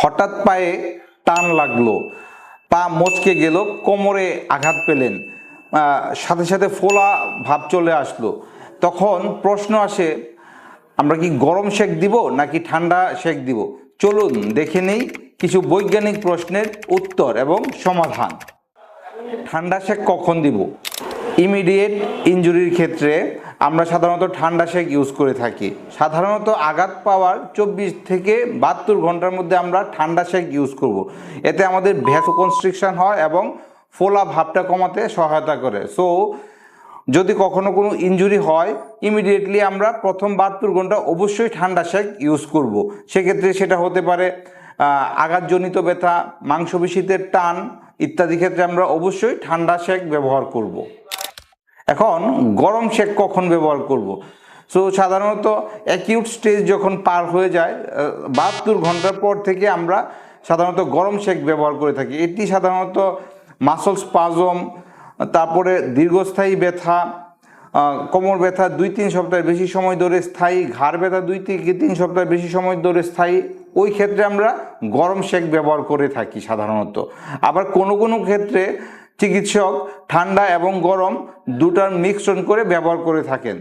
হঠাৎ পায়ে টান লাগলো, পা মচকে গেল, কোমরে আঘাত পেলেন, সাথে সাথে ফোলা ভাব চলে আসলো, তখন প্রশ্ন আসে আমরা কি গরম সেক দিব নাকি ঠান্ডা সেক দিব। চলুন দেখে নেই কিছু বৈজ্ঞানিক প্রশ্নের উত্তর এবং সমাধান। ঠান্ডা সেক কখন দিব? ইমিডিয়েট ইনজুরির ক্ষেত্রে আমরা সাধারণত ঠান্ডা সেক ইউজ করে থাকি। সাধারণত আঘাত পাওয়ার 24 থেকে 72 ঘন্টার মধ্যে আমরা ঠান্ডা সেক ইউজ করব। এতে আমাদের ভ্যাসোকনস্ট্রিকশন হয় এবং ফোলা ভাবটা কমাতে সহায়তা করে। সো যদি কখনো কোনো ইনজুরি হয়, ইমিডিয়েটলি আমরা প্রথম 72 ঘন্টা অবশ্যই ঠান্ডা সেক ইউজ করব। সেক্ষেত্রে সেটা হতে পারে আঘাতজনিত ব্যথা, মাংসপেশিতে টান ইত্যাদি ক্ষেত্রে আমরা অবশ্যই ঠান্ডা সেক ব্যবহার করব। এখন গরম সেক কখন ব্যবহার করব? সো সাধারণত অ্যাকিউট স্টেজ যখন পার হয়ে যায় 72 ঘন্টার পর থেকে আমরা সাধারণত গরম সেক ব্যবহার করে থাকি। এটি সাধারণত মাসল স্পাজম, তারপরে দীর্ঘস্থায়ী ব্যথা, কোমর ব্যথা 2-3 সপ্তাহের বেশি সময় ধরে স্থায়ী, ঘাড় ব্যথা 2 থেকে 3 সপ্তাহের বেশি সময় ধরে স্থায়ী, ওই ক্ষেত্রে আমরা গরম সেক ব্যবহার করে থাকি সাধারণত। আবার কোনো কোনো ক্ষেত্রে চিকিৎসক ঠান্ডা এবং গরম দুটার মিশ্রণ করে ব্যবহার করে থাকেন।